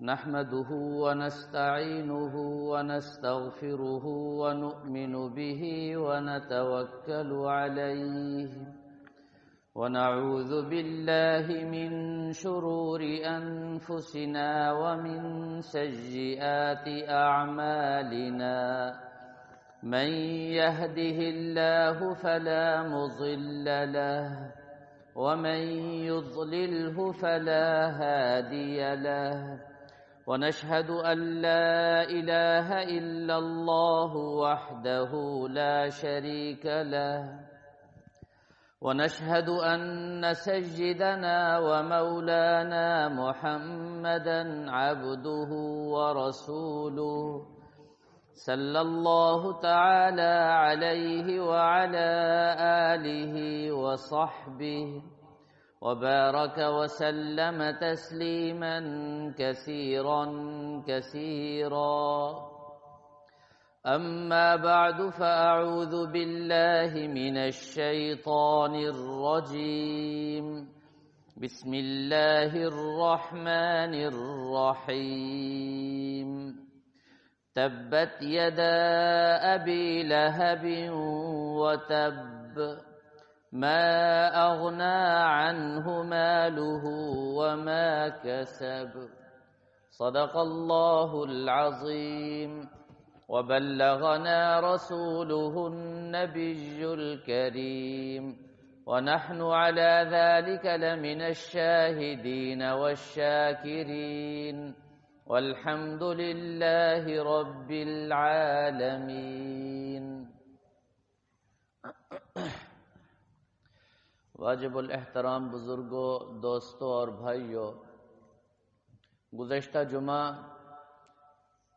نحمده ونستعينه ونستغفره ونؤمن به ونتوكل عليه ونعوذ بالله من شرور أنفسنا ومن سيئات أعمالنا من يهده الله فلا مضل له ومن يضلله فلا هادي له ونشهد أن لا إله إلا الله وحده لا شريك له ونشهد أن سيدنا ومولانا محمدا عبده ورسوله صلى الله تعالى عليه وعلى آله وصحبه وبارك وسلم تسليما كثيرا كثيرا أما بعد فأعوذ بالله من الشيطان الرجيم بسم الله الرحمن الرحيم تبت يدا أبي لهب وتب ما أغنى عنه ماله وما كسب صدق الله العظيم وبلغنا رسوله النبي الكريم ونحن على ذلك لمن الشاهدين والشاكرين والحمد لله رب العالمين. واجب الاحترام بزرگوں، دوستوں اور بھائیوں، گزشتہ جمعہ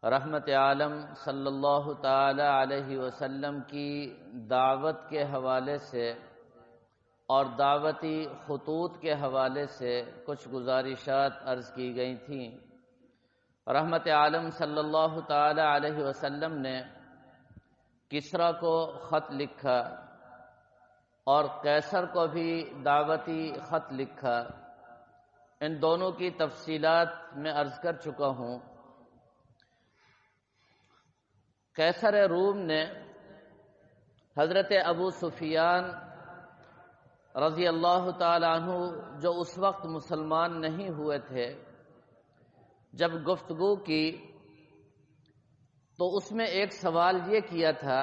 رحمت عالم صلی اللہ تعالی علیہ وسلم کی دعوت کے حوالے سے اور دعوتی خطوط کے حوالے سے کچھ گزارشات عرض کی گئی تھیں. رحمت عالم صلی اللہ تعالی علیہ وسلم نے کسریٰ کو خط لکھا اور قیصر کو بھی دعوتی خط لکھا. ان دونوں کی تفصیلات میں عرض کر چکا ہوں. قیصر روم نے حضرت ابو سفیان رضی اللہ تعالی عنہ جو اس وقت مسلمان نہیں ہوئے تھے، جب گفتگو کی تو اس میں ایک سوال یہ کیا تھا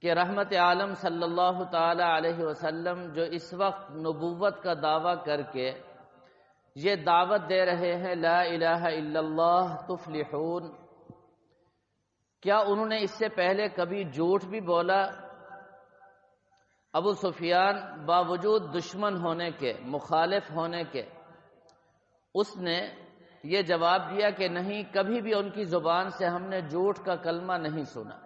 کہ رحمت عالم صلی اللہ تعالی علیہ وسلم جو اس وقت نبوت کا دعویٰ کر کے یہ دعوت دے رہے ہیں لا الہ الا اللہ تفلحون، کیا انہوں نے اس سے پہلے کبھی جھوٹ بھی بولا؟ ابو سفیان باوجود دشمن ہونے کے، مخالف ہونے کے، اس نے یہ جواب دیا کہ نہیں، کبھی بھی ان کی زبان سے ہم نے جھوٹ کا کلمہ نہیں سنا.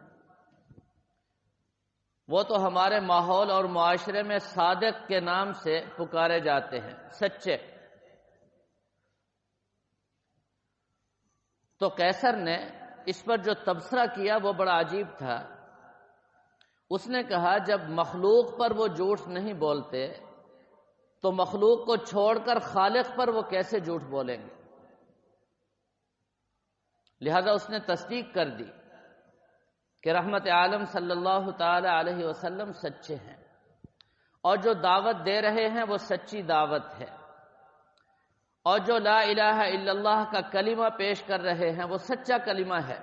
وہ تو ہمارے ماحول اور معاشرے میں صادق کے نام سے پکارے جاتے ہیں، سچے. تو قیصر نے اس پر جو تبصرہ کیا وہ بڑا عجیب تھا. اس نے کہا جب مخلوق پر وہ جھوٹ نہیں بولتے تو مخلوق کو چھوڑ کر خالق پر وہ کیسے جھوٹ بولیں گے؟ لہذا اس نے تصدیق کر دی کہ رحمت عالم صلی اللہ تعالی علیہ وسلم سچے ہیں اور جو دعوت دے رہے ہیں وہ سچی دعوت ہے، اور جو لا الہ الا اللہ کا کلمہ پیش کر رہے ہیں وہ سچا کلمہ ہے.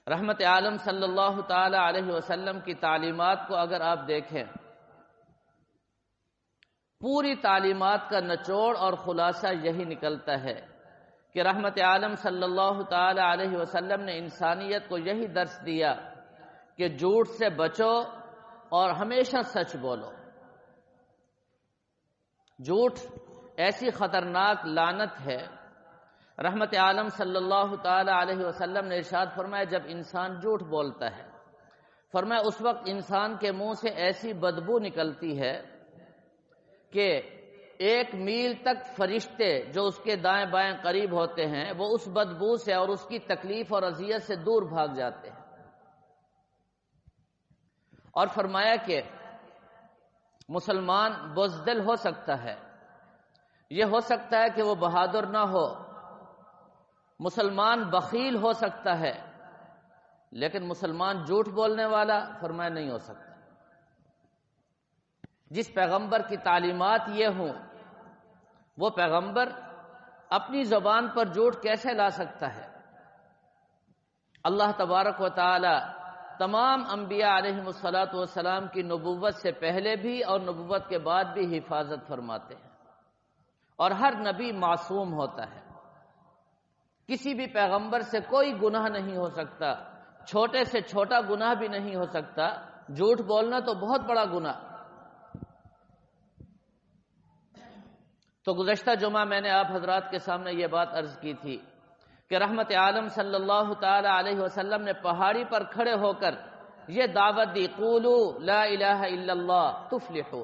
رحمت عالم صلی اللہ تعالی علیہ وسلم کی تعلیمات کو اگر آپ دیکھیں، پوری تعلیمات کا نچوڑ اور خلاصہ یہی نکلتا ہے کہ رحمت عالم صلی اللہ تعالی علیہ وسلم نے انسانیت کو یہی درس دیا کہ جھوٹ سے بچو اور ہمیشہ سچ بولو. جھوٹ ایسی خطرناک لعنت ہے. رحمت عالم صلی اللہ تعالی علیہ وسلم نے ارشاد فرمایا جب انسان جھوٹ بولتا ہے، فرمایا اس وقت انسان کے منہ سے ایسی بدبو نکلتی ہے کہ 1 میل تک فرشتے جو اس کے دائیں بائیں قریب ہوتے ہیں وہ اس بدبو سے اور اس کی تکلیف اور اذیت سے دور بھاگ جاتے ہیں. اور فرمایا کہ مسلمان بزدل ہو سکتا ہے یہ ہو سکتا ہے کہ وہ بہادر نہ ہو، مسلمان بخیل ہو سکتا ہے، لیکن مسلمان جھوٹ بولنے والا فرمایا نہیں ہو سکتا۔ جس پیغمبر کی تعلیمات یہ ہوں، وہ پیغمبر اپنی زبان پر جھوٹ کیسے لا سکتا ہے؟ اللہ تبارک و تعالی تمام انبیاء علیہم الصلاۃ کی نبوت سے پہلے بھی اور نبوت کے بعد بھی حفاظت فرماتے ہیں، اور ہر نبی معصوم ہوتا ہے۔ کسی بھی پیغمبر سے کوئی گناہ نہیں ہو سکتا، چھوٹے سے چھوٹا گناہ بھی نہیں ہو سکتا، جھوٹ بولنا تو بہت بڑا گناہ۔ تو گزشتہ جمعہ میں نے آپ حضرات کے سامنے یہ بات عرض کی تھی کہ رحمت عالم صلی اللہ تعالی علیہ وسلم نے پہاڑی پر کھڑے ہو کر یہ دعوت دی، قولوا لا الہ الا اللہ تفلحوا۔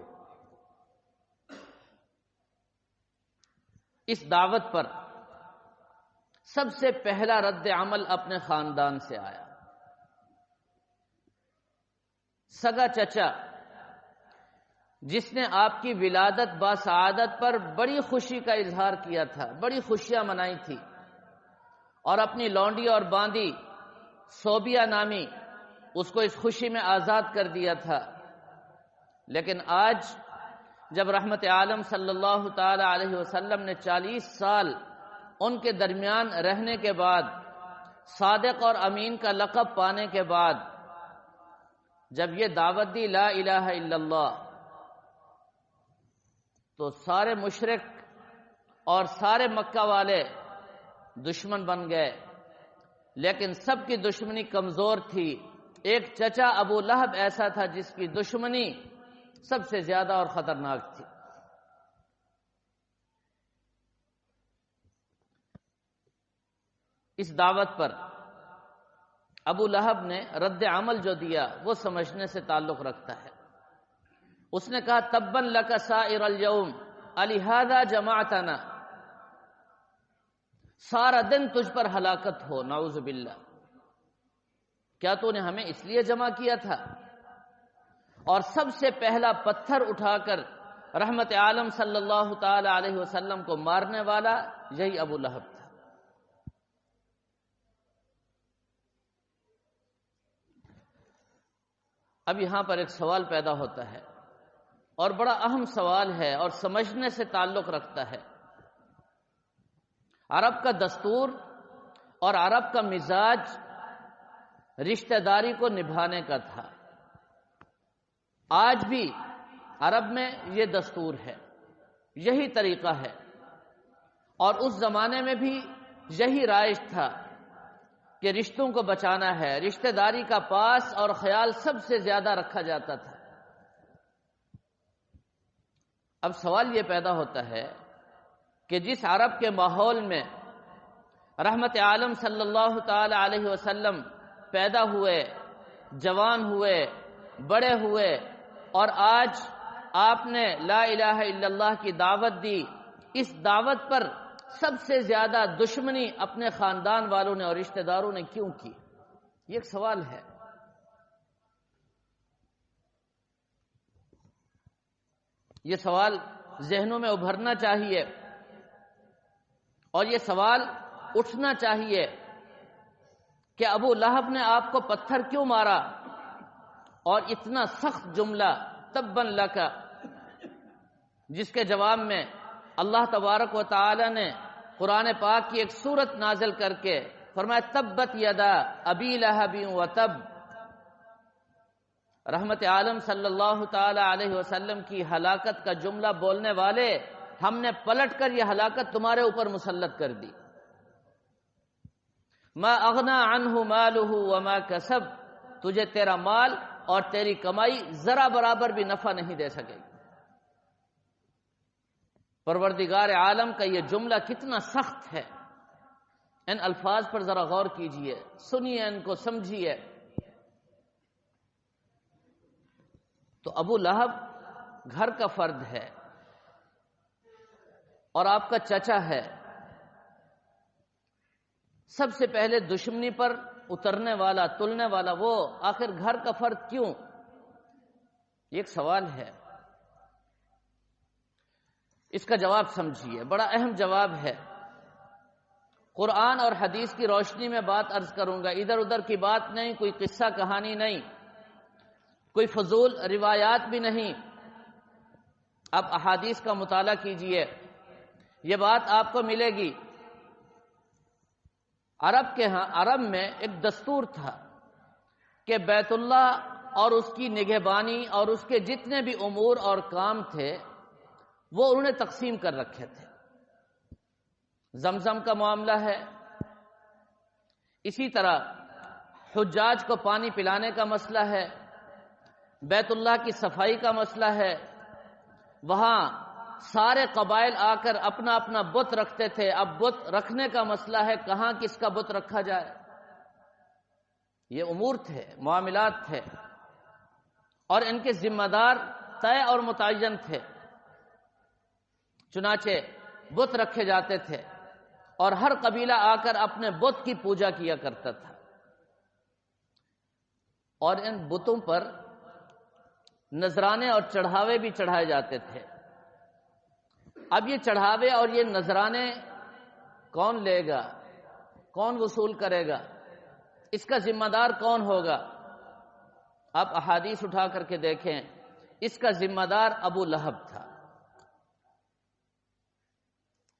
اس دعوت پر سب سے پہلا رد عمل اپنے خاندان سے آیا۔ سگا چچا جس نے آپ کی ولادت باسعادت پر بڑی خوشی کا اظہار کیا تھا، بڑی خوشیاں منائی تھی، اور اپنی لونڈی اور باندی صوبیہ نامی اس کو اس خوشی میں آزاد کر دیا تھا، لیکن آج جب رحمت عالم صلی اللہ تعالی علیہ وسلم نے 40 سال ان کے درمیان رہنے کے بعد، صادق اور امین کا لقب پانے کے بعد، جب یہ دعوت دی لا الہ الا اللہ، تو سارے مشرک اور سارے مکہ والے دشمن بن گئے، لیکن سب کی دشمنی کمزور تھی۔ ایک چچا ابو لہب ایسا تھا جس کی دشمنی سب سے زیادہ اور خطرناک تھی۔ اس دعوت پر ابو لہب نے رد عمل جو دیا وہ سمجھنے سے تعلق رکھتا ہے۔ اس نے کہا تبا لک سائر الیوم الہذا جمعتنا، سارا دن تجھ پر ہلاکت ہو، نعوذ باللہ، کیا تو نے ہمیں اس لیے جمع کیا تھا؟ اور سب سے پہلا پتھر اٹھا کر رحمت عالم صلی اللہ تعالی علیہ وسلم کو مارنے والا یہی ابو لہب تھا۔ اب یہاں پر ایک سوال پیدا ہوتا ہے، اور بڑا اہم سوال ہے اور سمجھنے سے تعلق رکھتا ہے۔ عرب کا دستور اور عرب کا مزاج رشتہ داری کو نبھانے کا تھا۔ آج بھی عرب میں یہ دستور ہے، یہی طریقہ ہے، اور اس زمانے میں بھی یہی رائج تھا کہ رشتوں کو بچانا ہے، رشتہ داری کا پاس اور خیال سب سے زیادہ رکھا جاتا تھا۔ اب سوال یہ پیدا ہوتا ہے کہ جس عرب کے ماحول میں رحمت عالم صلی اللہ تعالی علیہ وسلم پیدا ہوئے، جوان ہوئے، بڑے ہوئے، اور آج آپ نے لا الہ الا اللہ کی دعوت دی، اس دعوت پر سب سے زیادہ دشمنی اپنے خاندان والوں نے اور رشتہ داروں نے کیوں کی؟ یہ ایک سوال ہے۔ یہ سوال ذہنوں میں ابھرنا چاہیے، اور یہ سوال اٹھنا چاہیے کہ ابو لہب نے آپ کو پتھر کیوں مارا، اور اتنا سخت جملہ تبا لک، جس کے جواب میں اللہ تبارک و تعالی نے قرآن پاک کی ایک سورت نازل کر کے فرمایا تبت یدا ابی لہب وتب۔ رحمت عالم صلی اللہ تعالی علیہ وسلم کی ہلاکت کا جملہ بولنے والے، ہم نے پلٹ کر یہ ہلاکت تمہارے اوپر مسلط کر دی۔ ما اغنا عنہ مالہ وما کسب، تجھے تیرا مال اور تیری کمائی ذرا برابر بھی نفع نہیں دے سکے گی۔ پروردگار عالم کا یہ جملہ کتنا سخت ہے، ان الفاظ پر ذرا غور کیجئے، سنیے، ان کو سمجھیے۔ تو ابو لہب گھر کا فرد ہے اور آپ کا چچا ہے، سب سے پہلے دشمنی پر اترنے والا، تلنے والا، وہ آخر گھر کا فرد کیوں؟ یہ ایک سوال ہے۔ اس کا جواب سمجھیے، بڑا اہم جواب ہے۔ قرآن اور حدیث کی روشنی میں بات عرض کروں گا، ادھر ادھر کی بات نہیں، کوئی قصہ کہانی نہیں، کوئی فضول روایات بھی نہیں۔ اب احادیث کا مطالعہ کیجئے، یہ بات آپ کو ملے گی۔ عرب میں ایک دستور تھا کہ بیت اللہ اور اس کی نگہبانی اور اس کے جتنے بھی امور اور کام تھے وہ انہوں نے تقسیم کر رکھے تھے۔ زمزم کا معاملہ ہے، اسی طرح حجاج کو پانی پلانے کا مسئلہ ہے، بیت اللہ کی صفائی کا مسئلہ ہے، وہاں سارے قبائل آ کر اپنا اپنا بت رکھتے تھے، اب بت رکھنے کا مسئلہ ہے، کہاں کس کا بت رکھا جائے۔ یہ امور تھے، معاملات تھے، اور ان کے ذمہ دار طے اور متعین تھے۔ چنانچہ بت رکھے جاتے تھے اور ہر قبیلہ آ کر اپنے بت کی پوجا کیا کرتا تھا، اور ان بتوں پر نذرانے اور چڑھاوے بھی چڑھائے جاتے تھے۔ اب یہ چڑھاوے اور یہ نذرانے کون لے گا، کون وصول کرے گا، اس کا ذمہ دار کون ہوگا؟ آپ احادیث اٹھا کر کے دیکھیں، اس کا ذمہ دار ابو لہب تھا۔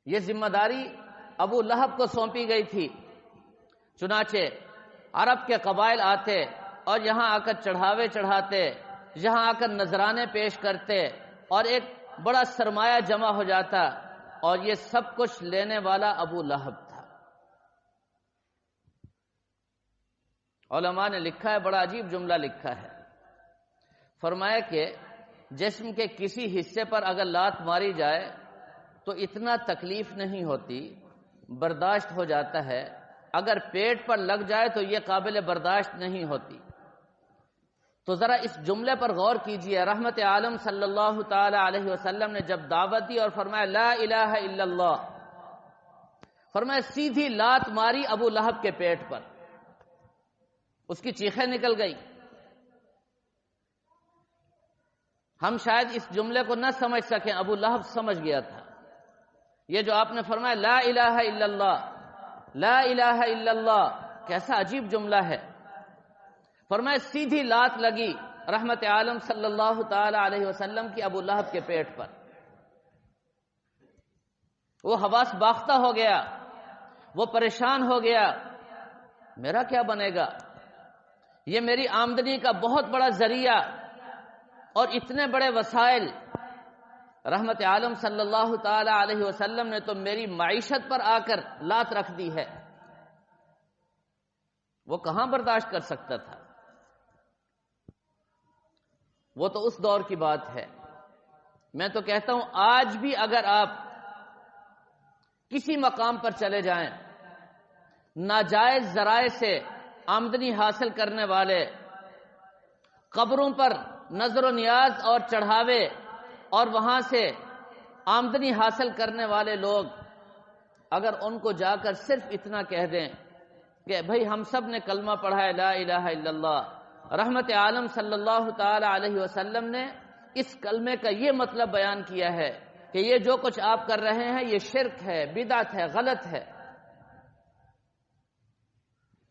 یہ ذمہ داری ابو لہب کو سونپی گئی تھی۔ چنانچہ عرب کے قبائل آتے اور یہاں آ کر چڑھاوے چڑھاتے، یہاں آ کر نذرانے پیش کرتے، اور ایک بڑا سرمایہ جمع ہو جاتا، اور یہ سب کچھ لینے والا ابو لہب تھا۔ علماء نے لکھا ہے، بڑا عجیب جملہ لکھا ہے، فرمایا کہ جسم کے کسی حصے پر اگر لات ماری جائے تو اتنا تکلیف نہیں ہوتی، برداشت ہو جاتا ہے، اگر پیٹ پر لگ جائے تو یہ قابل برداشت نہیں ہوتی۔ تو ذرا اس جملے پر غور کیجئے، رحمت عالم صلی اللہ تعالی علیہ وسلم نے جب دعوت دی اور فرمایا لا الہ الا اللہ، فرمایا سیدھی لات ماری ابو لہب کے پیٹ پر، اس کی چیخیں نکل گئی۔ ہم شاید اس جملے کو نہ سمجھ سکیں، ابو لہب سمجھ گیا تھا۔ یہ جو آپ نے فرمایا لا الہ الا اللہ، لا الہ الا اللہ، کیسا عجیب جملہ ہے۔ فرمایا سیدھی لات لگی رحمت عالم صلی اللہ تعالی علیہ وسلم کی ابو لہب کے پیٹ پر، وہ حواس باختہ ہو گیا، وہ پریشان ہو گیا، میرا کیا بنے گا؟ یہ میری آمدنی کا بہت بڑا ذریعہ اور اتنے بڑے وسائل، رحمت عالم صلی اللہ تعالی علیہ وسلم نے تو میری معیشت پر آ کر لات رکھ دی ہے۔ وہ کہاں برداشت کر سکتا تھا؟ وہ تو اس دور کی بات ہے۔ میں تو کہتا ہوں آج بھی اگر آپ کسی مقام پر چلے جائیں، ناجائز ذرائع سے آمدنی حاصل کرنے والے، قبروں پر نظر و نیاز اور چڑھاوے اور وہاں سے آمدنی حاصل کرنے والے لوگ، اگر ان کو جا کر صرف اتنا کہہ دیں کہ بھئی ہم سب نے کلمہ پڑھا ہے لا الہ الا اللہ، رحمت عالم صلی اللہ تعالی علیہ وسلم نے اس کلمے کا یہ مطلب بیان کیا ہے کہ یہ جو کچھ آپ کر رہے ہیں یہ شرک ہے، بدعت ہے، غلط ہے،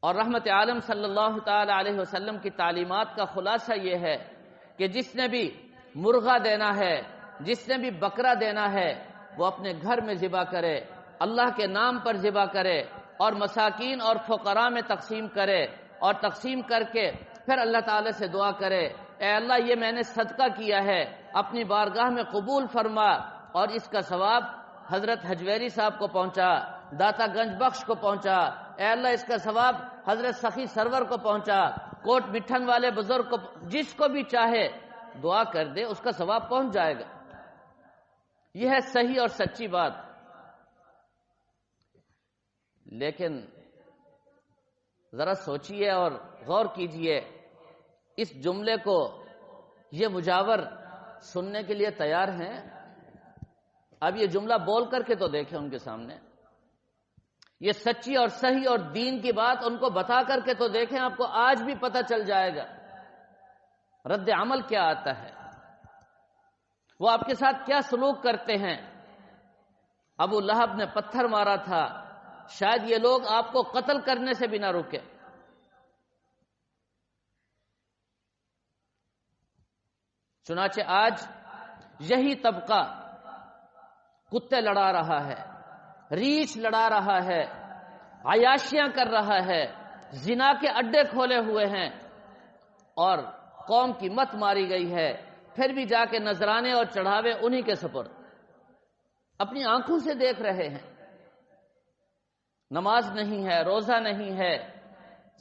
اور رحمت عالم صلی اللہ تعالی علیہ وسلم کی تعلیمات کا خلاصہ یہ ہے کہ جس نے بھی مرغا دینا ہے، جس نے بھی بکرا دینا ہے، وہ اپنے گھر میں ذبح کرے، اللہ کے نام پر ذبح کرے، اور مساکین اور فقراء میں تقسیم کرے، اور تقسیم کر کے پھر اللہ تعالی سے دعا کرے اے اللہ یہ میں نے صدقہ کیا ہے، اپنی بارگاہ میں قبول فرما، اور اس کا ثواب حضرت حجویری صاحب کو پہنچا، داتا گنج بخش کو پہنچا، اے اللہ اس کا ثواب حضرت سخی سرور کو پہنچا، کوٹ مٹھن والے بزرگ کو، جس کو بھی چاہے دعا کر دے اس کا ثواب پہنچ جائے گا۔ یہ ہے صحیح اور سچی بات۔ لیکن ذرا سوچئے اور غور کیجئے، اس جملے کو یہ مجاور سننے کے لیے تیار ہیں؟ اب یہ جملہ بول کر کے تو دیکھیں ان کے سامنے، یہ سچی اور صحیح اور دین کی بات ان کو بتا کر کے تو دیکھیں، آپ کو آج بھی پتہ چل جائے گا رد عمل کیا آتا ہے، وہ آپ کے ساتھ کیا سلوک کرتے ہیں۔ ابو لہب نے پتھر مارا تھا، شاید یہ لوگ آپ کو قتل کرنے سے بھی نہ رکے۔ چنانچہ آج یہی طبقہ کتے لڑا رہا ہے، ریچھ لڑا رہا ہے، عیاشیاں کر رہا ہے، زنا کے اڈے کھولے ہوئے ہیں، اور قوم کی مت ماری گئی ہے، پھر بھی جا کے نذرانے اور چڑھاوے انہی کے سپرد، اپنی آنکھوں سے دیکھ رہے ہیں۔ نماز نہیں ہے، روزہ نہیں ہے،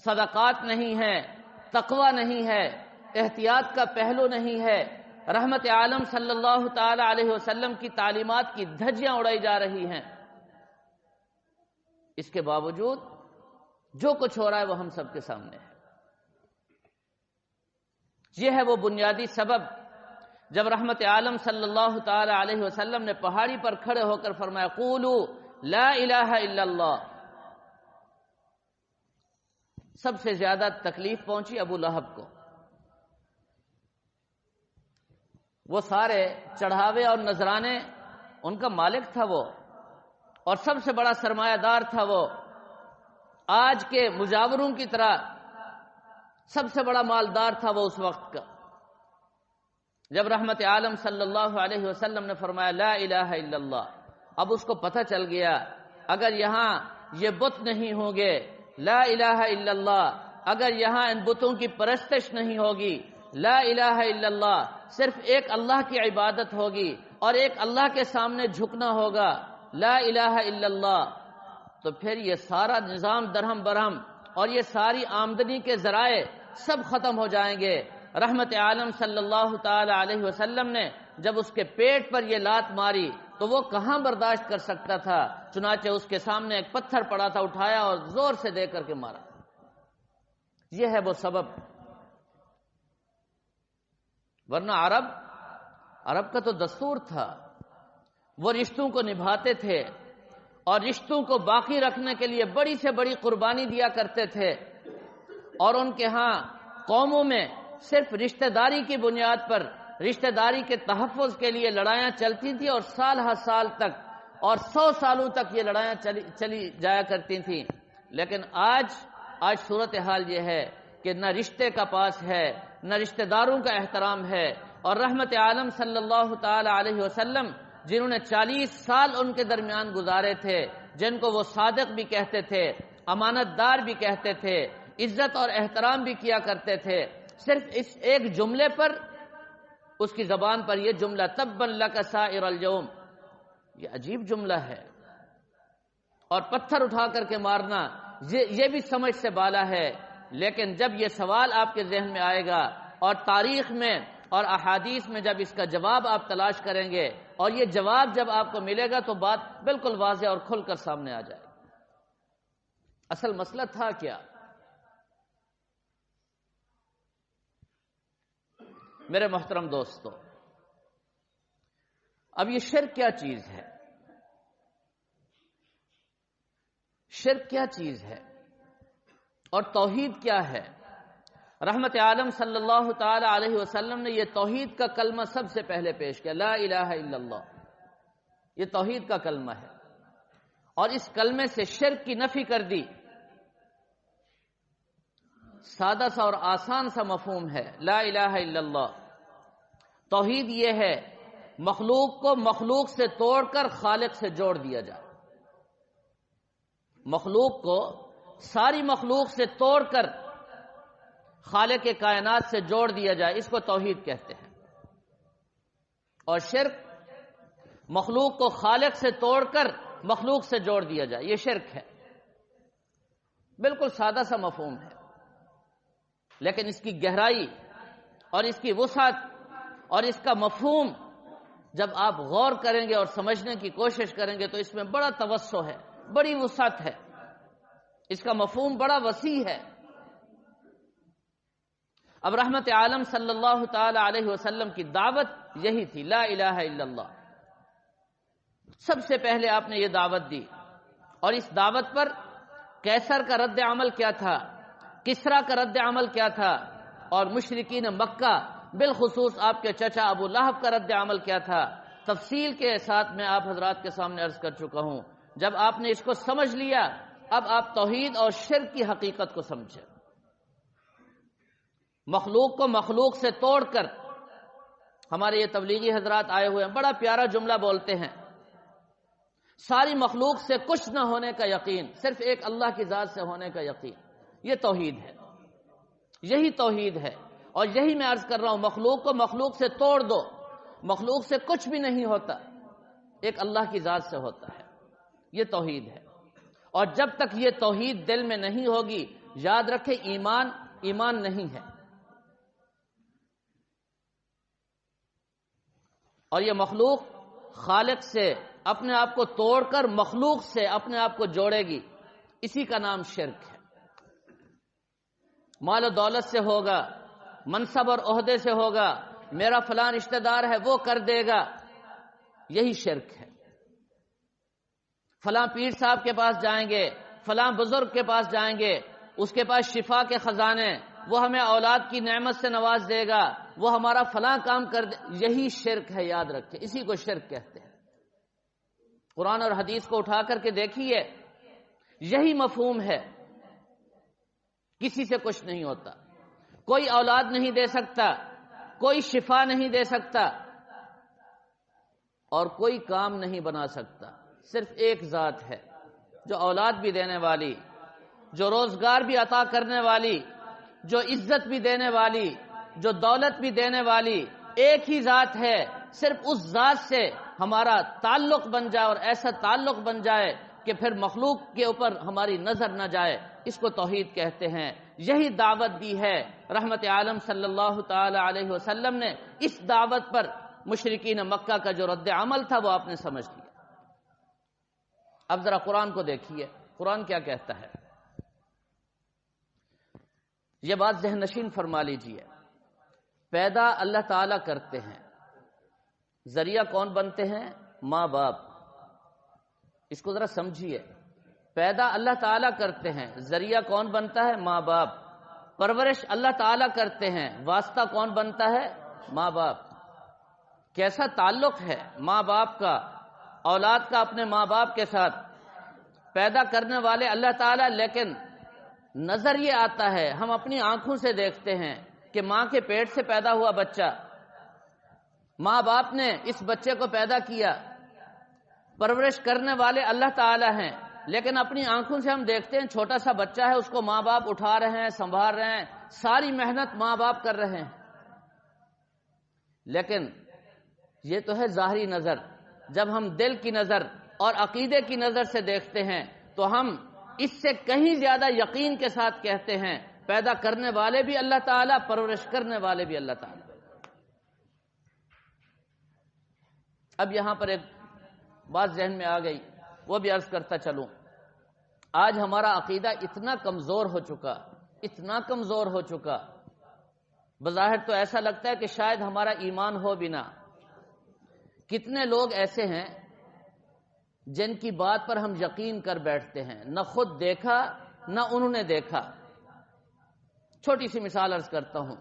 صدقات نہیں ہے، تقوی نہیں ہے، احتیاط کا پہلو نہیں ہے، رحمت عالم صلی اللہ تعالی علیہ وسلم کی تعلیمات کی دھجیاں اڑائی جا رہی ہیں۔ اس کے باوجود جو کچھ ہو رہا ہے وہ ہم سب کے سامنے ہے۔ یہ ہے وہ بنیادی سبب جب رحمت عالم صلی اللہ تعالی علیہ وسلم نے پہاڑی پر کھڑے ہو کر فرمایا قولوا لا الہ الا اللہ۔ سب سے زیادہ تکلیف پہنچی ابو لہب کو، وہ سارے چڑھاوے اور نذرانے ان کا مالک تھا وہ، اور سب سے بڑا سرمایہ دار تھا وہ، آج کے مجاوروں کی طرح سب سے بڑا مالدار تھا وہ اس وقت کا۔ جب رحمت عالم صلی اللہ علیہ وسلم نے فرمایا لا الہ الا اللہ، اب اس کو پتہ چل گیا اگر یہاں یہ بت نہیں ہوں گے، لا الہ الا اللہ، اگر یہاں ان بتوں کی پرستش نہیں ہوگی، لا الہ الا اللہ صرف ایک اللہ کی عبادت ہوگی اور ایک اللہ کے سامنے جھکنا ہوگا، لا الہ الا اللہ، تو پھر یہ سارا نظام درہم برہم اور یہ ساری آمدنی کے ذرائع سب ختم ہو جائیں گے۔ رحمت عالم صلی اللہ تعالی علیہ وسلم نے جب اس کے پیٹ پر یہ لات ماری تو وہ کہاں برداشت کر سکتا تھا، چنانچہ اس کے سامنے ایک پتھر پڑا تھا، اٹھایا اور زور سے دے کر کے مارا۔ یہ ہے وہ سبب، ورنہ عرب کا تو دستور تھا، وہ رشتوں کو نبھاتے تھے اور رشتوں کو باقی رکھنے کے لیے بڑی سے بڑی قربانی دیا کرتے تھے، اور ان کے ہاں قوموں میں صرف رشتہ داری کی بنیاد پر رشتہ داری کے تحفظ کے لیے لڑائیاں چلتی تھیں، اور سال ہر سال تک اور 100 سالوں تک یہ لڑائیاں چلی جایا کرتی تھیں۔ لیکن آج صورتحال یہ ہے کہ نہ رشتے کا پاس ہے، نہ رشتہ داروں کا احترام ہے، اور رحمت عالم صلی اللہ تعالی علیہ وسلم جنہوں نے 40 سال ان کے درمیان گزارے تھے، جن کو وہ صادق بھی کہتے تھے، امانت دار بھی کہتے تھے، عزت اور احترام بھی کیا کرتے تھے، صرف اس ایک جملے پر، اس کی زبان پر یہ جملہ تبا لک سائر اليوم، یہ عجیب جملہ ہے، اور پتھر اٹھا کر کے مارنا یہ بھی سمجھ سے بالا ہے۔ لیکن جب یہ سوال آپ کے ذہن میں آئے گا اور تاریخ میں اور احادیث میں جب اس کا جواب آپ تلاش کریں گے اور یہ جواب جب آپ کو ملے گا تو بات بالکل واضح اور کھل کر سامنے آ جائے گی۔ اصل مسئلہ تھا کیا؟ میرے محترم دوستو، اب یہ شرک کیا چیز ہے؟ شرک کیا چیز ہے اور توحید کیا ہے؟ رحمت عالم صلی اللہ تعالی علیہ وسلم نے یہ توحید کا کلمہ سب سے پہلے پیش کیا، لا الہ الا اللہ، یہ توحید کا کلمہ ہے، اور اس کلمے سے شرک کی نفی کر دی۔ سادہ سا اور آسان سا مفہوم ہے لا الہ الا اللہ۔ توحید یہ ہے مخلوق کو مخلوق سے توڑ کر خالق سے جوڑ دیا جائے، مخلوق کو ساری مخلوق سے توڑ کر خالق کے کائنات سے جوڑ دیا جائے، اس کو توحید کہتے ہیں۔ اور شرک مخلوق کو خالق سے توڑ کر مخلوق سے جوڑ دیا جائے، یہ شرک ہے۔ بالکل سادہ سا مفہوم ہے، لیکن اس کی گہرائی اور اس کی وسعت اور اس کا مفہوم جب آپ غور کریں گے اور سمجھنے کی کوشش کریں گے تو اس میں بڑا توسع ہے، بڑی وسعت ہے، اس کا مفہوم بڑا وسیع ہے۔ اب رحمت عالم صلی اللہ تعالی علیہ وسلم کی دعوت یہی تھی، لا الہ الا اللہ۔ سب سے پہلے آپ نے یہ دعوت دی، اور اس دعوت پر قیصر کا رد عمل کیا تھا، کسریٰ کا رد عمل کیا تھا، اور مشرکین مکہ بالخصوص آپ کے چچا ابو لہب کا رد عمل کیا تھا۔ تفصیل کے ساتھ میں آپ حضرات کے سامنے عرض کر چکا ہوں۔ جب آپ نے اس کو سمجھ لیا، اب آپ توحید اور شرک کی حقیقت کو سمجھیں۔ مخلوق کو مخلوق سے توڑ کر، ہمارے یہ تبلیغی حضرات آئے ہوئے ہیں، بڑا پیارا جملہ بولتے ہیں، ساری مخلوق سے کچھ نہ ہونے کا یقین، صرف ایک اللہ کی ذات سے ہونے کا یقین، یہ توحید ہے، یہی توحید ہے۔ اور یہی میں عرض کر رہا ہوں، مخلوق کو مخلوق سے توڑ دو، مخلوق سے کچھ بھی نہیں ہوتا، ایک اللہ کی ذات سے ہوتا ہے، یہ توحید ہے۔ اور جب تک یہ توحید دل میں نہیں ہوگی، یاد رکھیں ایمان نہیں ہے۔ اور یہ مخلوق خالق سے اپنے آپ کو توڑ کر مخلوق سے اپنے آپ کو جوڑے گی، اسی کا نام شرک ہے۔ مال و دولت سے ہوگا، منصب اور عہدے سے ہوگا، میرا فلاں رشتہ دار ہے وہ کر دے گا، یہی شرک ہے۔ فلاں پیر صاحب کے پاس جائیں گے، فلاں بزرگ کے پاس جائیں گے، اس کے پاس شفا کے خزانے، وہ ہمیں اولاد کی نعمت سے نواز دے گا، وہ ہمارا فلاں کام کر دے، یہی شرک ہے، یاد رکھیں، اسی کو شرک کہتے ہیں۔ قرآن اور حدیث کو اٹھا کر کے دیکھیے، یہی مفہوم ہے۔ کسی سے کچھ نہیں ہوتا، کوئی اولاد نہیں دے سکتا، کوئی شفا نہیں دے سکتا، اور کوئی کام نہیں بنا سکتا، صرف ایک ذات ہے جو اولاد بھی دینے والی، جو روزگار بھی عطا کرنے والی، جو عزت بھی دینے والی، جو دولت بھی دینے والی، ایک ہی ذات ہے۔ صرف اس ذات سے ہمارا تعلق بن جائے، اور ایسا تعلق بن جائے کہ پھر مخلوق کے اوپر ہماری نظر نہ جائے، اس کو توحید کہتے ہیں۔ یہی دعوت دی ہے رحمت عالم صلی اللہ تعالی علیہ وسلم نے۔ اس دعوت پر مشرکین مکہ کا جو رد عمل تھا وہ آپ نے سمجھ لیا۔ اب ذرا قرآن کو دیکھیے، قرآن کیا کہتا ہے، یہ بات ذہن نشین فرما لیجئے۔ پیدا اللہ تعالیٰ کرتے ہیں، ذریعہ کون بنتے ہیں؟ ماں باپ۔ اس کو ذرا سمجھیے، پیدا اللہ تعالیٰ کرتے ہیں، ذریعہ کون بنتا ہے؟ ماں باپ۔ پرورش اللہ تعالیٰ کرتے ہیں، واسطہ کون بنتا ہے؟ ماں باپ۔ کیسا تعلق ہے ماں باپ کا، اولاد کا اپنے ماں باپ کے ساتھ؟ پیدا کرنے والے اللہ تعالیٰ، لیکن نظر یہ آتا ہے، ہم اپنی آنکھوں سے دیکھتے ہیں کہ ماں کے پیٹ سے پیدا ہوا بچہ، ماں باپ نے اس بچے کو پیدا کیا، پرورش کرنے والے اللہ تعالیٰ ہیں، لیکن اپنی آنکھوں سے ہم دیکھتے ہیں چھوٹا سا بچہ ہے، اس کو ماں باپ اٹھا رہے ہیں، سنبھال رہے ہیں، ساری محنت ماں باپ کر رہے ہیں۔ لیکن یہ تو ہے ظاہری نظر، جب ہم دل کی نظر اور عقیدے کی نظر سے دیکھتے ہیں تو ہم اس سے کہیں زیادہ یقین کے ساتھ کہتے ہیں پیدا کرنے والے بھی اللہ تعالیٰ، پرورش کرنے والے بھی اللہ تعالیٰ۔ اب یہاں پر ایک بات ذہن میں آ گئی، وہ بھی عرض کرتا چلوں۔ آج ہمارا عقیدہ اتنا کمزور ہو چکا، اتنا کمزور ہو چکا، بظاہر تو ایسا لگتا ہے کہ شاید ہمارا ایمان ہو بھی نہ۔ کتنے لوگ ایسے ہیں جن کی بات پر ہم یقین کر بیٹھتے ہیں، نہ خود دیکھا نہ انہوں نے دیکھا۔ چھوٹی سی مثال عرض کرتا ہوں،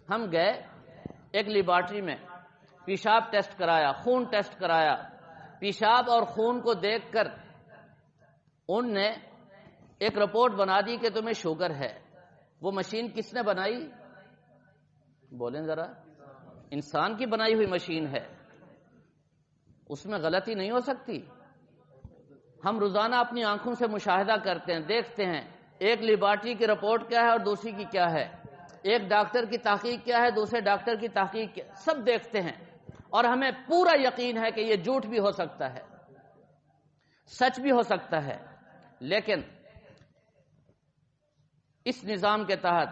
ہم گئے ایک لیبارٹری میں، پیشاب ٹیسٹ کرایا، خون ٹیسٹ کرایا، پیشاب اور خون کو دیکھ کر ان نے ایک رپورٹ بنا دی کہ تمہیں شوگر ہے۔ وہ مشین کس نے بنائی؟ بولیں ذرا، انسان کی بنائی ہوئی مشین ہے، اس میں غلطی نہیں ہو سکتی۔ ہم روزانہ اپنی آنکھوں سے مشاہدہ کرتے ہیں، دیکھتے ہیں ایک لیبارٹری کی رپورٹ کیا ہے اور دوسری کی کیا ہے، ایک ڈاکٹر کی تحقیق کیا ہے، دوسرے ڈاکٹر کی تحقیق کیا، سب دیکھتے ہیں، اور ہمیں پورا یقین ہے کہ یہ جھوٹ بھی ہو سکتا ہے، سچ بھی ہو سکتا ہے۔ لیکن اس نظام کے تحت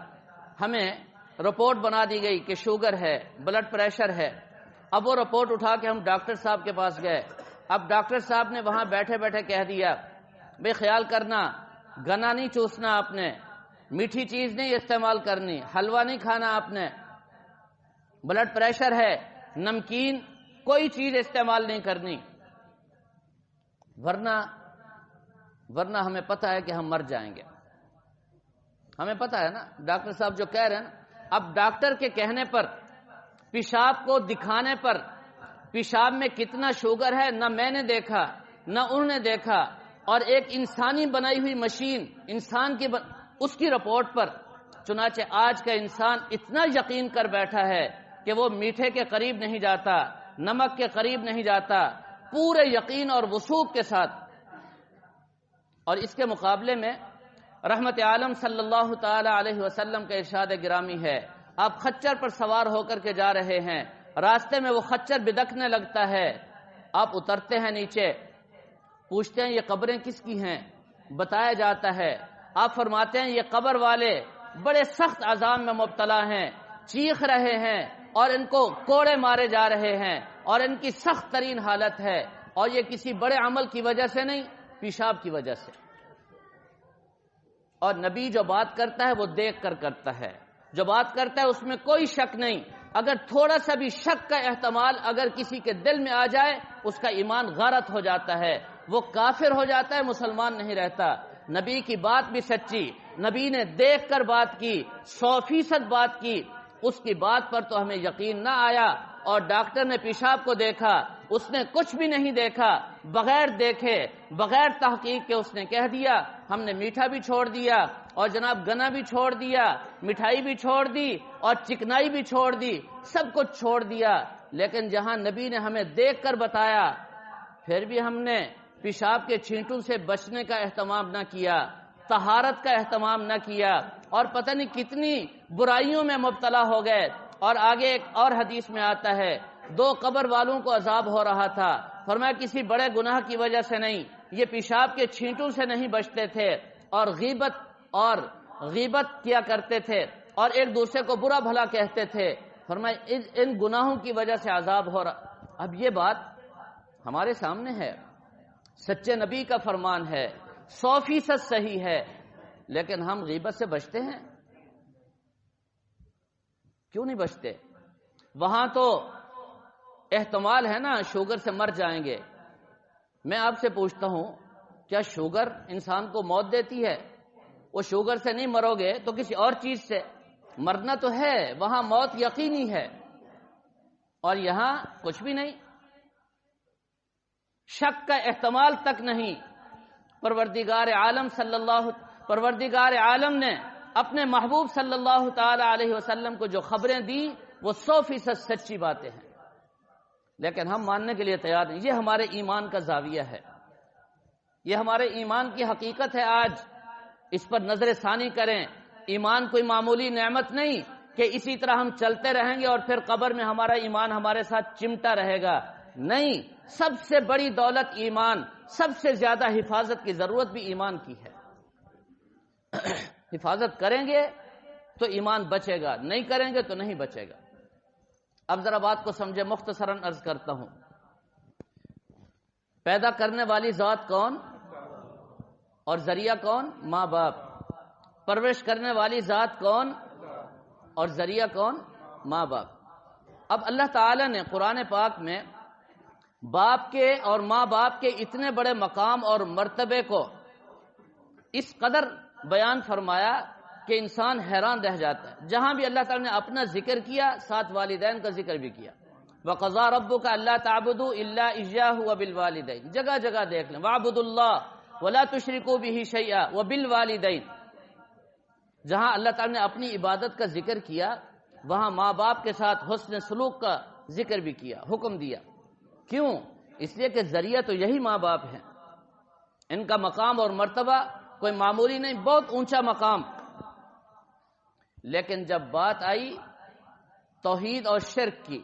ہمیں رپورٹ بنا دی گئی کہ شوگر ہے، بلڈ پریشر ہے۔ اب وہ رپورٹ اٹھا کے ہم ڈاکٹر صاحب کے پاس گئے، اب ڈاکٹر صاحب نے وہاں بیٹھے بیٹھے کہہ دیا بے خیال کرنا، گنا نہیں چوسنا آپ نے، میٹھی چیز نہیں استعمال کرنی، حلوہ نہیں کھانا آپ نے، بلڈ پریشر ہے، نمکین کوئی چیز استعمال نہیں کرنی، ورنہ ہمیں پتہ ہے کہ ہم مر جائیں گے۔ ہمیں پتہ ہے نا ڈاکٹر صاحب جو کہہ رہے ہیں نا۔ اب ڈاکٹر کے کہنے پر، پیشاب کو دکھانے پر پیشاب میں کتنا شوگر ہے نہ میں نے دیکھا نہ انہوں نے دیکھا، اور ایک انسانی بنائی ہوئی مشین انسان کی اس کی رپورٹ پر چنانچہ آج کا انسان اتنا یقین کر بیٹھا ہے کہ وہ میٹھے کے قریب نہیں جاتا، نمک کے قریب نہیں جاتا، پورے یقین اور وثوق کے ساتھ۔ اور اس کے مقابلے میں رحمت عالم صلی اللہ تعالی علیہ وسلم کا ارشاد گرامی ہے، آپ خچر پر سوار ہو کر کے جا رہے ہیں، راستے میں وہ خچر بدکنے لگتا ہے، آپ اترتے ہیں نیچے، پوچھتے ہیں یہ قبریں کس کی ہیں؟ بتایا جاتا ہے، آپ فرماتے ہیں یہ قبر والے بڑے سخت عذاب میں مبتلا ہیں، چیخ رہے ہیں اور ان کو کوڑے مارے جا رہے ہیں اور ان کی سخت ترین حالت ہے، اور یہ کسی بڑے عمل کی وجہ سے نہیں، پیشاب کی وجہ سے۔ اور نبی جو بات کرتا ہے وہ دیکھ کر کرتا ہے، جو بات کرتا ہے اس میں کوئی شک نہیں، اگر تھوڑا سا بھی شک کا احتمال اگر کسی کے دل میں آ جائے اس کا ایمان غارت ہو جاتا ہے، وہ کافر ہو جاتا ہے، مسلمان نہیں رہتا۔ نبی کی بات بھی سچی، نبی نے دیکھ کر بات کی، 100% بات کی، اس کی بات پر تو ہمیں یقین نہ آیا، اور ڈاکٹر نے پیشاب کو دیکھا، اس نے کچھ بھی نہیں دیکھا، بغیر دیکھے بغیر تحقیق کے اس نے کہہ دیا، ہم نے میٹھا بھی چھوڑ دیا اور جناب گنا بھی چھوڑ دیا، مٹھائی بھی چھوڑ دی اور چکنائی بھی چھوڑ دی، سب کچھ چھوڑ دیا۔ لیکن جہاں نبی نے ہمیں دیکھ کر بتایا پھر بھی ہم نے پیشاب کے چھینٹوں سے بچنے کا اہتمام نہ کیا، طہارت کا اہتمام نہ کیا، اور پتہ نہیں کتنی برائیوں میں مبتلا ہو گئے۔ اور آگے ایک اور حدیث میں آتا ہے 2 قبر والوں کو عذاب ہو رہا تھا، فرمایا کسی بڑے گناہ کی وجہ سے نہیں، یہ پیشاب کے چھینٹوں سے نہیں بچتے تھے اور غیبت کیا کرتے تھے اور ایک دوسرے کو برا بھلا کہتے تھے، فرمایا ان گناہوں کی وجہ سے عذاب ہو رہا۔ اب یہ بات ہمارے سامنے ہے، سچے نبی کا فرمان ہے، 100% صحیح ہے، لیکن ہم غیبت سے بچتے ہیں؟ کیوں نہیں بچتے؟ وہاں تو احتمال ہے نا شوگر سے مر جائیں گے، میں آپ سے پوچھتا ہوں کیا شوگر انسان کو موت دیتی ہے؟ وہ شوگر سے نہیں مرو گے تو کسی اور چیز سے مرنا تو ہے، وہاں موت یقینی ہے، اور یہاں کچھ بھی نہیں، شک کا احتمال تک نہیں۔ پروردگار عالم نے اپنے محبوب صلی اللہ تعالی علیہ وسلم کو جو خبریں دی وہ 100% سچی باتیں ہیں، لیکن ہم ماننے کے لیے تیار نہیں۔ یہ ہمارے ایمان کا زاویہ ہے، یہ ہمارے ایمان کی حقیقت ہے۔ آج اس پر نظر ثانی کریں، ایمان کوئی معمولی نعمت نہیں کہ اسی طرح ہم چلتے رہیں گے اور پھر قبر میں ہمارا ایمان ہمارے ساتھ چمٹا رہے گا، نہیں، سب سے بڑی دولت ایمان، سب سے زیادہ حفاظت کی ضرورت بھی ایمان کی ہے۔ حفاظت کریں گے تو ایمان بچے گا، نہیں کریں گے تو نہیں بچے گا۔ اب ذرا بات کو سمجھے، مختصراً عرض کرتا ہوں، پیدا کرنے والی ذات کون اور ذریعہ کون؟ ماں باپ۔ پرورش کرنے والی ذات کون اور ذریعہ کون؟ ماں باپ۔ اب اللہ تعالی نے قرآن پاک میں باپ کے اور ماں باپ کے اتنے بڑے مقام اور مرتبے کو اس قدر بیان فرمایا کہ انسان حیران رہ جاتا ہے۔ جہاں بھی اللہ تعالی نے اپنا ذکر کیا ساتھ والدین کا ذکر بھی کیا، وَقَضَىٰ رَبُّكَ أَلَّا تَعْبُدُوا إِلَّا إِيَّاهُ وَبِالْوَالِدَيْنِ، جگہ جگہ دیکھ لیں، وَاعْبُدُوا اللَّهَ وَلَا تُشْرِكُوا بِهِ شَيْئًا وَبِالْوَالِدَيْنِ، جہاں اللہ تعالی نے اپنی عبادت کا ذکر کیا وہاں ماں باپ کے ساتھ حسن سلوک کا ذکر بھی کیا، حکم دیا۔ کیوں؟ اس لیے کہ ذریعہ تو یہی ماں باپ ہیں، ان کا مقام اور مرتبہ کوئی معمولی نہیں، بہت اونچا مقام۔ لیکن جب بات آئی توحید اور شرک کی،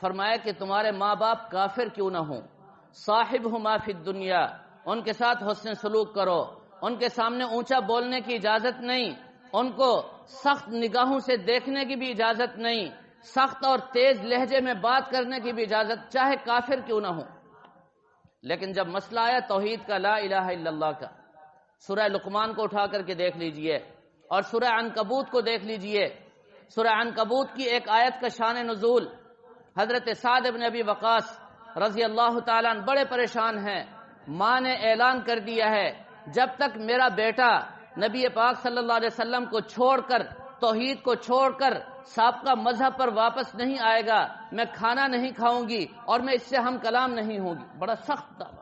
فرمایا کہ تمہارے ماں باپ کافر کیوں نہ ہوں، صاحبہما فی الدنیا، ان کے ساتھ حسن سلوک کرو، ان کے سامنے اونچا بولنے کی اجازت نہیں، ان کو سخت نگاہوں سے دیکھنے کی بھی اجازت نہیں، سخت اور تیز لہجے میں بات کرنے کی بھی اجازت، چاہے کافر کیوں نہ ہو۔ لیکن جب مسئلہ آیا توحید کا، لا الہ الا اللہ کا، سورہ لقمان کو اٹھا کر کے دیکھ لیجئے اور سورہ عنکبوت کو دیکھ لیجئے۔ سورہ عنکبوت کی ایک آیت کا شان نزول، حضرت سعد بن ابی وقاص رضی اللہ تعالیٰ عنہ بڑے پریشان ہیں، ماں نے اعلان کر دیا ہے جب تک میرا بیٹا نبی پاک صلی اللہ علیہ وسلم کو چھوڑ کر توحید کو چھوڑ کر سابقہ مذہب پر واپس نہیں آئے گا، میں کھانا نہیں کھاؤں گی اور میں اس سے ہم کلام نہیں ہوں گی۔ بڑا سخت دعویٰ،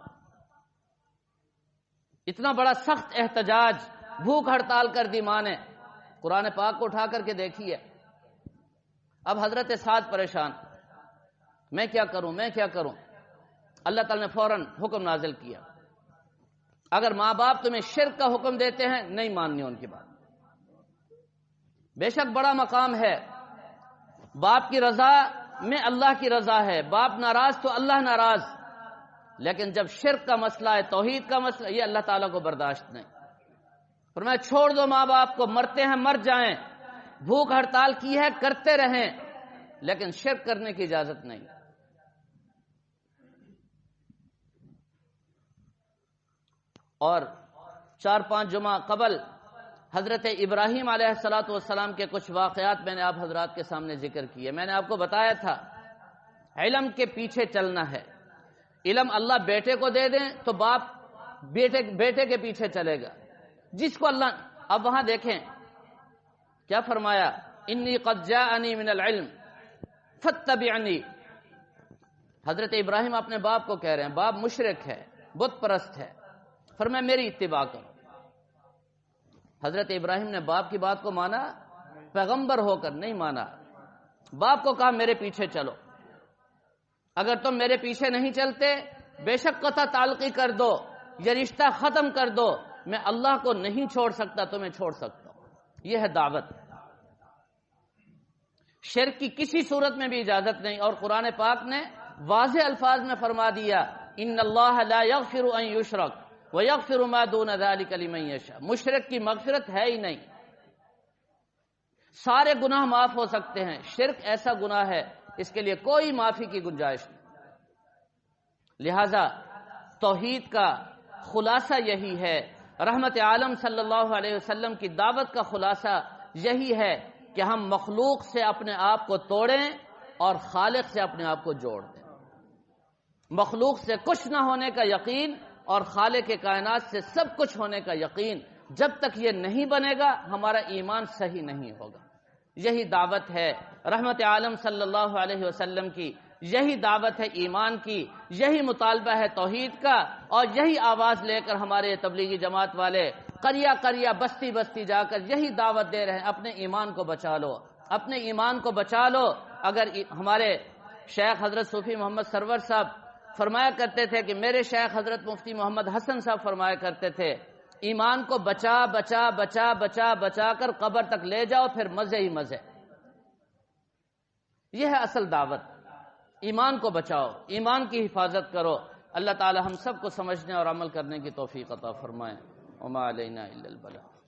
اتنا بڑا سخت احتجاج، بھوک ہڑتال کر دی ماں نے۔ قرآن پاک کو اٹھا کر کے دیکھیے۔ اب حضرت سعد پریشان، میں کیا کروں، میں کیا کروں؟ اللہ تعالیٰ نے فوراً حکم نازل کیا، اگر ماں باپ تمہیں شرک کا حکم دیتے ہیں نہیں ماننی ان کی بات۔ بے شک بڑا مقام ہے، باپ کی رضا میں اللہ کی رضا ہے، باپ ناراض تو اللہ ناراض، لیکن جب شرک کا مسئلہ ہے، توحید کا مسئلہ، یہ اللہ تعالیٰ کو برداشت نہیں۔ فرمایا چھوڑ دو ماں باپ کو، مرتے ہیں مر جائیں، بھوک ہڑتال کی ہے کرتے رہیں، لیکن شرک کرنے کی اجازت نہیں۔ اور 4-5 جمعہ قبل حضرت ابراہیم علیہ السلام کے کچھ واقعات میں نے آپ حضرات کے سامنے ذکر کیے۔ میں نے آپ کو بتایا تھا علم کے پیچھے چلنا ہے، علم اللہ بیٹے کو دے دیں تو باپ بیٹے کے پیچھے چلے گا، جس کو اللہ۔ اب وہاں دیکھیں کیا فرمایا، انی قد جاءنی من العلم فاتبعنی۔ حضرت ابراہیم اپنے باپ کو کہہ رہے ہیں، باپ مشرک ہے، بت پرست ہے، فرمایا میری اتباع کرو۔ حضرت ابراہیم نے باپ کی بات کو مانا؟ پیغمبر ہو کر نہیں مانا، باپ کو کہا میرے پیچھے چلو، اگر تم میرے پیچھے نہیں چلتے بے شک قطع تعلقی کر دو، یہ رشتہ ختم کر دو، میں اللہ کو نہیں چھوڑ سکتا، تمہیں چھوڑ سکتا ہوں۔ یہ ہے دعوت، شرک کی کسی صورت میں بھی اجازت نہیں۔ اور قرآن پاک نے واضح الفاظ میں فرما دیا، ان اللہ لا یغفر ان یشرک ویغفر ما دون ذلک لمن یشاء۔ مشرک کی مغفرت ہے ہی نہیں، سارے گناہ معاف ہو سکتے ہیں، شرک ایسا گناہ ہے اس کے لیے کوئی معافی کی گنجائش نہیں۔ لہذا توحید کا خلاصہ یہی ہے، رحمت عالم صلی اللہ علیہ وسلم کی دعوت کا خلاصہ یہی ہے کہ ہم مخلوق سے اپنے آپ کو توڑیں اور خالق سے اپنے آپ کو جوڑ دیں۔ مخلوق سے کچھ نہ ہونے کا یقین اور خالق کائنات سے سب کچھ ہونے کا یقین، جب تک یہ نہیں بنے گا ہمارا ایمان صحیح نہیں ہوگا۔ یہی دعوت ہے رحمت عالم صلی اللہ علیہ وسلم کی، یہی دعوت ہے ایمان کی، یہی مطالبہ ہے توحید کا، اور یہی آواز لے کر ہمارے تبلیغی جماعت والے قریہ قریہ بستی بستی جا کر یہی دعوت دے رہے ہیں، اپنے ایمان کو بچا لو، اپنے ایمان کو بچا لو۔ اگر ہمارے شیخ حضرت صوفی محمد سرور صاحب فرمایا کرتے تھے کہ میرے شیخ حضرت مفتی محمد حسن صاحب فرمایا کرتے تھے، ایمان کو بچا بچا بچا بچا بچا کر قبر تک لے جاؤ، پھر مزے ہی مزے۔ یہ ہے اصل دعوت، ایمان کو بچاؤ، ایمان کی حفاظت کرو۔ اللہ تعالی ہم سب کو سمجھنے اور عمل کرنے کی توفیق عطا فرمائے۔ وما علینا الا البلاغ۔